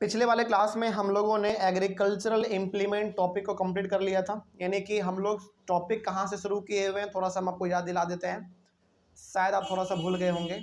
पिछले वाले क्लास में हम लोगों ने एग्रीकल्चरल इम्प्लीमेंट टॉपिक को कंप्लीट कर लिया था। यानी कि हम लोग टॉपिक कहाँ से शुरू किए हुए हैं, थोड़ा सा हम आपको याद दिला देते हैं, शायद आप थोड़ा सा भूल गए होंगे।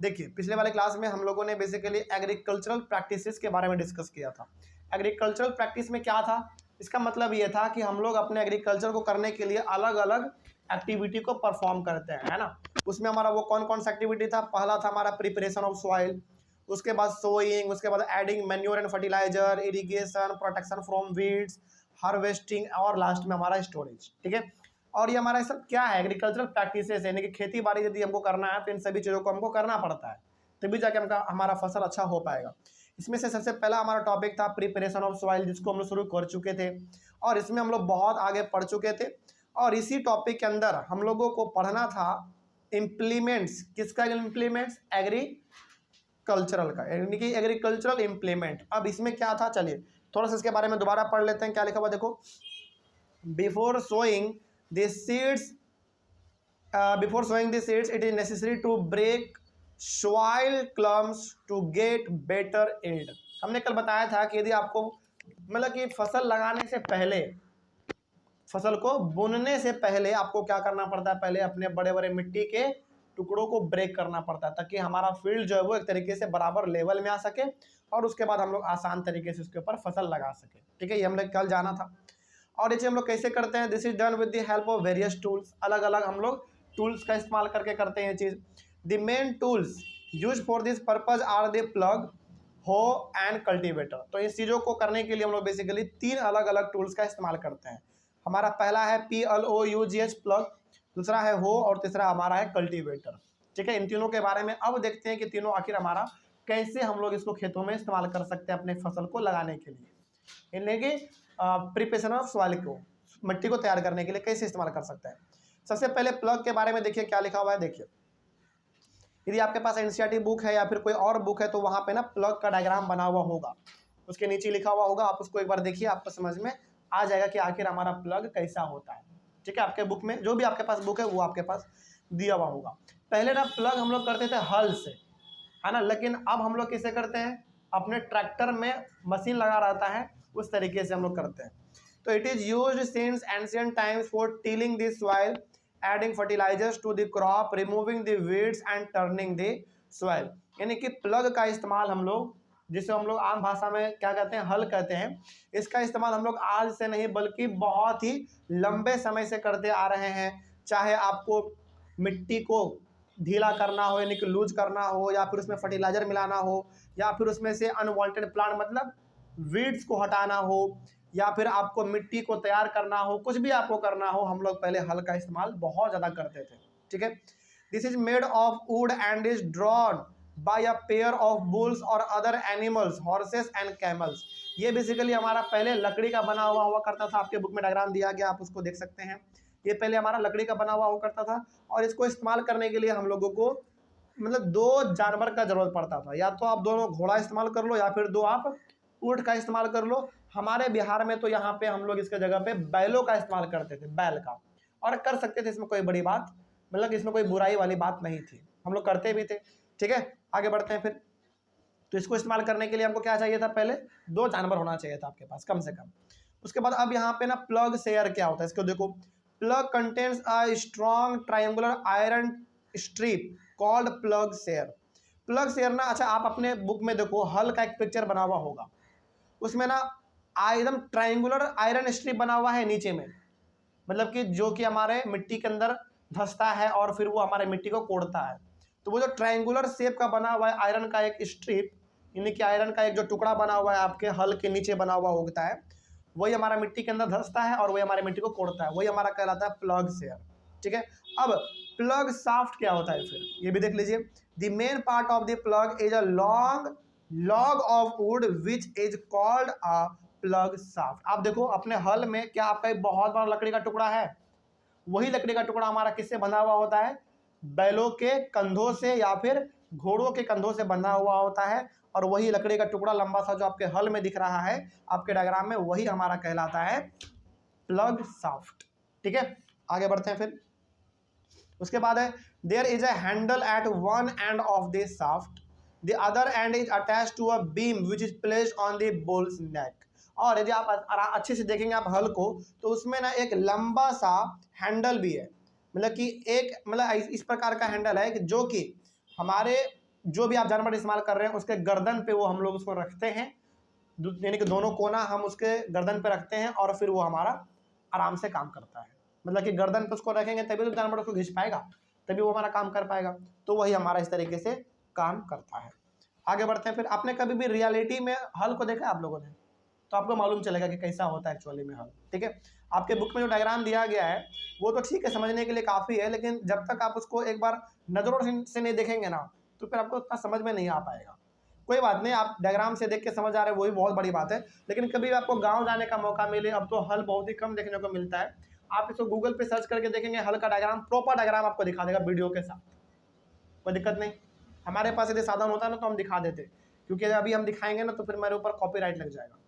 देखिए, पिछले वाले क्लास में हम लोगों ने बेसिकली एग्रीकल्चरल प्रैक्टिसेस के बारे में डिस्कस किया था। एग्रीकल्चरल प्रैक्टिस में क्या था, इसका मतलब ये था कि हम लोग अपने एग्रीकल्चर को करने के लिए अलग अलग एक्टिविटी को परफॉर्म करते हैं, है ना। उसमें हमारा वो कौन कौन सा एक्टिविटी था, पहला था हमारा प्रिपरेशन ऑफ सॉइल, उसके बाद सोइंग, उसके बाद adding manure and fertiliser, irrigation, protection from weeds, harvesting और लास्ट में हमारा स्टोरेज। ठीक है, और ये हमारा सब क्या है, एग्रीकल्चरल प्रैक्टिसेस है। यानी कि खेती बाड़ी यदि हमको करना है तो इन सभी चीज़ों को हमको करना पड़ता है, तभी जाके हमारा फसल अच्छा हो पाएगा। इसमें से सबसे पहला हमारा टॉपिक था प्रिपरेशन ऑफ सॉइल, जिसको हम लोग शुरू कर चुके थे और इसमें हम लोग बहुत आगे पढ़ चुके थे। और इसी टॉपिक के अंदर हम लोगों को पढ़ना था इम्प्लीमेंट्स। किसका इम्प्लीमेंट्स? एग्रीकल्चरल का, यानी कि एग्रीकल्चरल इम्प्लीमेंट। अब इसमें क्या था, चलिए थोड़ा सा इसके बारे में दोबारा पढ़ लेते हैं। क्या लिखा हुआ देखो, before sowing the seeds it is necessary to break soil clumps to get better yield। हमने कल बताया था कि यदि आपको मतलब कि फसल लगाने से पहले, फसल को बुनने से पहले आपको क्या करना पड़ता है, पहले अपने बड़े बड़े मिट्टी के टुकड़ों को ब्रेक करना पड़ता है, ताकि हमारा फील्ड जो है वो एक तरीके से बराबर लेवल में आ सके और उसके बाद हम लोग आसान तरीके से उसके ऊपर फसल लगा सके। ठीक है, ये हम लोग कल जाना था। और ये चीज़ हम लोग कैसे करते हैं, this is done with the help of various tools. अलग अलग हम लोग टूल्स का इस्तेमाल करके करते हैं ये चीज़। The main tools use for this purpose are the plough, hoe and cultivator. तो इस चीज़ों को करने के लिए हम लोग बेसिकली तीन अलग अलग टूल्स का इस्तेमाल करते हैं। हमारा पहला है PLOUGH प्लग, दूसरा है हो और तीसरा हमारा है कल्टीवेटर। ठीक है, इन तीनों के बारे में अब देखते हैं कि तीनों आखिर हमारा कैसे हम लोग इसको खेतों में इस्तेमाल कर सकते हैं अपने फसल को लगाने के लिए। यानी कि प्रिपरेशन ऑफ सॉइल को, मिट्टी को तैयार करने के लिए कैसे इस्तेमाल कर सकते हैं। सबसे पहले प्लग के बारे में देखिए क्या लिखा हुआ है। देखिए, यदि आपके पास NCERT बुक है या फिर कोई और बुक है तो वहाँ पे ना प्लग का डायग्राम बना हुआ होगा, उसके नीचे लिखा हुआ होगा, आप उसको एक बार देखिए, आपको समझ में आ जाएगा कि आखिर हमारा प्लग कैसा होता है। ठीक है, आपके बुक में जो भी आपके पास बुक है वो आपके पास दिया हुआ होगा। पहले ना प्लग हम लोग करते थे हल से, है ना, लेकिन अब हम लोग किसे करते हैं, अपने ट्रैक्टर में मशीन लगा रहता है उस तरीके से हम लोग करते हैं। तो it is used since ancient times for tilling the soil, adding fertilisers to the crop, removing the weeds and turning the soil. यानी कि प्लग का इस्तेमाल हम लोग, जिसे हम लोग आम भाषा में क्या कहते हैं, हल कहते हैं, इसका इस्तेमाल हम लोग आज से नहीं बल्कि बहुत ही लंबे समय से करते आ रहे हैं। चाहे आपको मिट्टी को ढीला करना हो, यानी कि लूज करना हो, या फिर उसमें फर्टिलाइजर मिलाना हो, या फिर उसमें से अनवांटेड प्लांट मतलब वीड्स को हटाना हो, या फिर आपको मिट्टी को तैयार करना हो, कुछ भी आपको करना हो, हम लोग पहले हल का इस्तेमाल बहुत ज़्यादा करते थे। ठीक है, this is made of wood and is drawn by a pair of bulls और other animals, horses and camels. ये बेसिकली हमारा पहले लकड़ी का बना हुआ करता था। आपके बुक में डायग्राम दिया गया, आप उसको देख सकते हैं। ये पहले हमारा लकड़ी का बना हुआ करता था और इसको इस्तेमाल करने के लिए हम लोगों को मतलब दो जानवर का जरूरत पड़ता था। या तो आप दोनों घोड़ा इस्तेमाल कर लो या फिर दो आप ऊँट का इस्तेमाल कर लो। हमारे बिहार में तो यहाँ पे हम लोग इसके जगह पे बैलों का इस्तेमाल करते थे, बैल का, और कर सकते थे। इसमें कोई बड़ी बात मतलब इसमें कोई बुराई वाली बात नहीं थी, हम लोग करते भी थे। ठीक है, आगे बढ़ते हैं फिर। तो इसको इस्तेमाल करने के लिए हमको क्या चाहिए था, पहले दो जानवर होना चाहिए था आपके पास कम से कम। उसके बाद अब यहाँ पे ना प्लग शेयर क्या होता है, इसको देखो। Plug contains a strong triangular iron strip called plug share. Plug share ना, अच्छा आप अपने बुक में देखो, हल का एक पिक्चर बना हुआ होगा, उसमें ना एकदम ट्रायंगुलर आयरन स्ट्रिप बना हुआ है नीचे में, मतलब कि जो कि हमारे मिट्टी के अंदर धंसता है और फिर वो हमारे मिट्टी को कोड़ता है। तो वो जो ट्रायंगुलर शेप का बना हुआ है आयरन का एक स्ट्रिप, यानी कि आयरन का एक जो टुकड़ा बना हुआ है आपके हल के नीचे बना हुआ होता है, वही हमारा मिट्टी के अंदर धंसता है और वही हमारे मिट्टी को कोड़ता है, वही हमारा कहलाता है प्लग शेयर। ठीक है, अब प्लग शाफ्ट क्या होता है, फिर ये भी देख लीजिए। The main part of the plug is a long log of would which is called a plug shaft. आप देखो अपने हल में क्या आपका एक बहुत बड़ा लकड़ी का टुकड़ा है, वही लकड़ी का टुकड़ा हमारा किससे बंधा हुआ होता है, बैलों के कंधों से या फिर घोड़ों के कंधों से बंधा हुआ होता है। और वही लकड़ी का टुकड़ा लंबा सा जो आपके हल में दिख रहा है आपके डायग्राम में, वही हमारा कहलाता है प्लग शाफ्ट। ठीक है, आगे बढ़ते हैं फिर। उसके बाद है there is a handle at one end of this shaft the other end is attach to a beam which is placed on the bulls neck. और यदि आप अच्छे से देखेंगे आप हल को, तो उसमें ना एक लंबा सा हैंडल भी है, मतलब कि एक मतलब इस प्रकार का हैंडल है कि जो कि हमारे जो भी आप जानवर इस्तेमाल कर रहे हैं उसके गर्दन पे वो हम लोग उसको रखते हैं, यानी कि दोनों कोना हम उसके गर्दन पे रखते हैं और फिर वो हमारा आराम से काम करता है। मतलब कि गर्दन पे उसको रखेंगे तभी तो जानवर उसको घिंच पाएगा, तभी वो हमारा काम कर पाएगा। तो वही हमारा इस तरीके से काम करता है। आगे बढ़ते हैं। फिर आपने कभी भी रियलिटी में हल को देखा आप लोगों ने, तो आपको मालूम चलेगा कि कैसा होता है एक्चुअली में हल। ठीक है, आपके बुक में जो डायग्राम दिया गया है वो तो ठीक है, समझने के लिए काफ़ी है, लेकिन जब तक आप उसको एक बार नज़रों से नहीं देखेंगे ना तो फिर आपको उतना समझ में नहीं आ पाएगा। कोई बात नहीं, आप डायग्राम से देख के समझ आ रहे हैं वही बहुत बड़ी बात है। लेकिन कभी आपको गांव जाने का मौका मिले, अब तो हल बहुत ही कम देखने को मिलता है, आप इसको गूगल पे सर्च करके देखेंगे हल का डायग्राम, प्रॉपर डायग्राम आपको दिखा देगा वीडियो के साथ, कोई दिक्कत नहीं। हमारे पास यदि साधन होता ना तो हम दिखा देते, क्योंकि अभी हम दिखाएंगे ना तो फिर मेरे ऊपर कॉपीराइट लग जाएगा।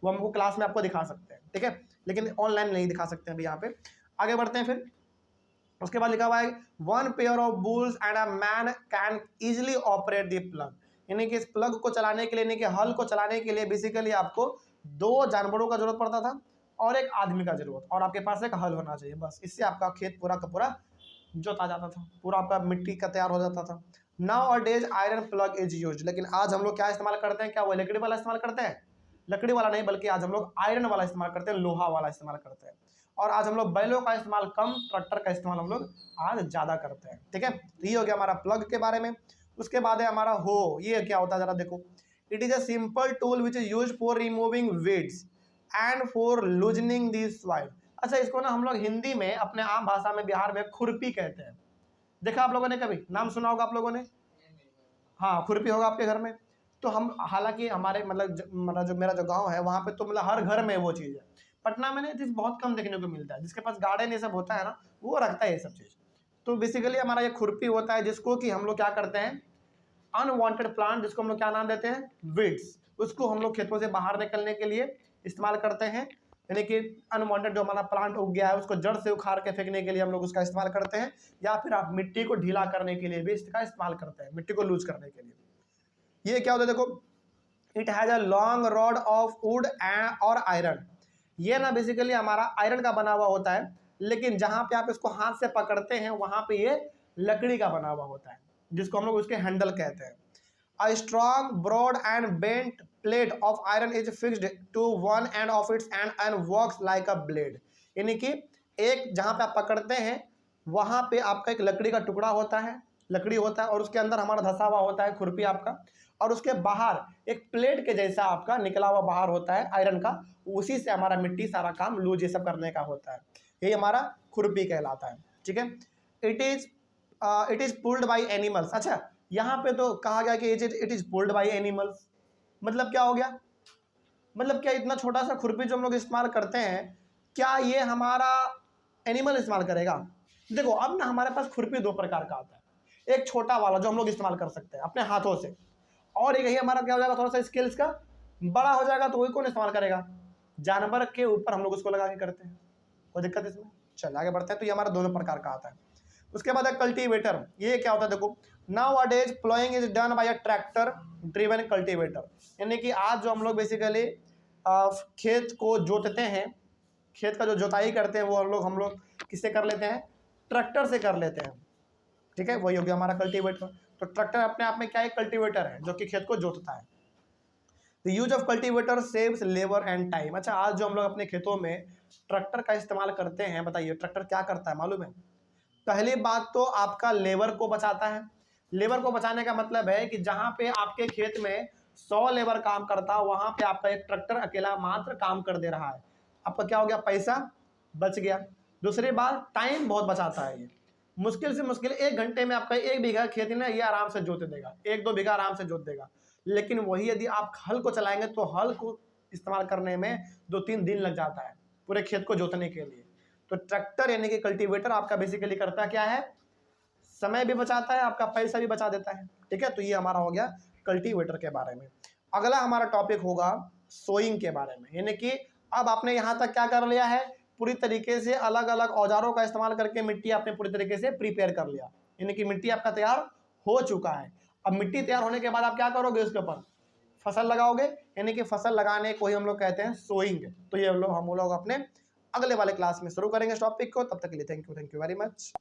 वो हमको क्लास में आपको दिखा सकते हैं, ठीक है, लेकिन ऑनलाइन नहीं दिखा सकते हैं अभी यहाँ पे। आगे बढ़ते हैं। फिर उसके बाद लिखा हुआ है 1 pair of bulls and a man can easily operate the plug, यानी कि इस प्लग को चलाने के लिए, यानी कि हल को चलाने के लिए बेसिकली आपको 2 जानवरों का जरूरत पड़ता था और एक आदमी का जरूरत, और आपके पास एक हल होना चाहिए, बस इससे आपका खेत पूरा का पूरा जोता जाता था, पूरा आपका मिट्टी का तैयार हो जाता था। Now a days iron plug is use, लेकिन आज हम लोग क्या इस्तेमाल करते हैं, क्या वो लकड़ी वाला इस्तेमाल करते हैं? लकड़ी वाला नहीं, बल्कि आज हम लोग आयरन वाला इस्तेमाल करते हैं, लोहा वाला इस्तेमाल करते हैं। और आज हम लोग बैलों का इस्तेमाल कम, ट्रैक्टर का इस्तेमाल हम लोग आज ज़्यादा करते हैं। ठीक है, तो ये हो गया हमारा प्लग के बारे में। उसके बाद है हमारा हो, ये क्या होता है जरा देखो। It is a simple tool which is use for removing weeds and for loosening the soil. अच्छा, इसको ना हम लोग हिंदी में अपने आम भाषा में बिहार में खुरपी कहते हैं। देखा आप लोगों ने, कभी नाम सुना होगा आप लोगों ने? हाँ, खुरपी होगा आपके घर में। तो हम हालांकि हमारे मतलब जो मेरा जो गांव है वहाँ पे तो मतलब हर घर में वो चीज़ है। पटना में नहीं, बहुत कम देखने को मिलता है। जिसके पास गार्डन ये सब होता है ना वो रखता है ये सब चीज़। तो बेसिकली हमारा ये खुरपी होता है, जिसको कि हम लोग क्या करते हैं, अनवांटेड प्लांट, जिसको हम लोग क्या नाम देते हैं, वीड्स, उसको हम लोग खेतों से बाहर निकलने के लिए इस्तेमाल करते हैं। यानी कि अनवांटेड जो हमारा प्लांट उग गया है उसको जड़ से उखाड़ के फेंकने के लिए हम लोग उसका इस्तेमाल करते हैं, या फिर आप मिट्टी को ढीला करने के लिए भी इसका इस्तेमाल करते हैं, मिट्टी को लूज करने के लिए। ये क्या होता है देखो, it has a long rod of would और आयरन। ये ना बेसिकली हमारा आयरन का बना हुआ होता है, लेकिन जहाँ पे आप इसको हाथ से पकड़ते हैं वहाँ पे ये लकड़ी का बना हुआ होता है, जिसको हम लोग उसके हैंडल कहते हैं। A strong, broad and bent plate of iron is fixed to one end of its and works like a blade। यानी कि एक जहाँ पे आप पकड़ते हैं वहाँ पे आपका एक लकड़ी का टुकड़ा होता है, लकड़ी होता है, और उसके अंदर हमारा धंसा हुआ होता है खुरपी आपका, और उसके बाहर एक प्लेट के जैसा आपका निकला हुआ बाहर होता है आयरन का, उसी से हमारा मिट्टी सारा काम लूज ये सब करने का होता है। यही हमारा खुरपी कहलाता है। ठीक है, it is pulled by animals. अच्छा, यहाँ पे तो कहा गया कि it is pulled by animals, मतलब क्या हो गया, मतलब क्या इतना छोटा सा खुरपी जो हम लोग इस्तेमाल करते हैं, क्या ये हमारा एनिमल इस्तेमाल करेगा? देखो अब ना हमारे पास खुरपी 2 प्रकार का आता है, एक छोटा वाला जो हम लोग इस्तेमाल कर सकते हैं अपने हाथों से, और एक ही हमारा क्या हो जाएगा, थोड़ा सा स्केल्स का बड़ा हो जाएगा, तो वही कौन इस्तेमाल करेगा? जानवर के ऊपर हम लोग उसको लगा के करते हैं। कोई दिक्कत इसमें? चल आगे बढ़ते हैं। तो ये हमारा दोनों प्रकार का आता है। उसके बाद है कल्टीवेटर। ये क्या होता है देखो, now a days ploughing is done by a tractor driven cultivator, यानी कि आज जो हम लोग बेसिकली खेत को जोतते हैं, खेत का जो जोताई करते हैं वो हम लोग किससे कर लेते हैं? ट्रैक्टर से कर लेते हैं। ठीक है, वही हो गया हमारा कल्टीवेटर। तो ट्रैक्टर अपने आप में क्या है? कल्टीवेटर है जो कि खेत को जोतता है। The use of cultivator saves labour and time. अच्छा, आज जो हम लोग अपने खेतों में ट्रैक्टर का इस्तेमाल करते हैं, बताइए ट्रैक्टर क्या करता है मालूम है? पहली बात तो आपका लेबर को बचाता है। लेबर को बचाने का मतलब है कि जहां पे आपके खेत में 100 लेबर काम करता है, वहां पे आपका एक ट्रैक्टर अकेला मात्र काम कर दे रहा है। आपका क्या हो गया? पैसा बच गया। दूसरी बात, टाइम बहुत बचाता है। ये मुश्किल से मुश्किल 1 घंटे में आपका 1 बीघा खेती ना ये आराम से जोत देगा, 1-2 बीघा आराम से जोत देगा। लेकिन वही यदि आप हल को चलाएंगे तो हल को इस्तेमाल करने में 2-3 दिन लग जाता है पूरे खेत को जोतने के लिए। तो ट्रैक्टर यानी कि कल्टीवेटर आपका बेसिकली करता क्या है? समय भी बचाता है, आपका पैसा भी बचा देता है। ठीक है, तो ये हमारा हो गया कल्टीवेटर के बारे में। अगला हमारा टॉपिक होगा सोइंग के बारे में, यानी कि अब आपने यहाँ तक क्या कर लिया है, पूरी तरीके से अलग अलग औजारों का इस्तेमाल करके मिट्टी आपने पूरी तरीके से प्रिपेयर कर लिया, यानी कि मिट्टी आपका तैयार हो चुका है। अब मिट्टी तैयार होने के बाद आप क्या करोगे, उसके ऊपर फसल लगाओगे, यानी कि फसल लगाने को ही हम लोग कहते हैं सोइंग। तो ये हम लोग अपने अगले वाले क्लास में शुरू करेंगे इस टॉपिक को। तब तक के लिए थैंक यू वेरी मच।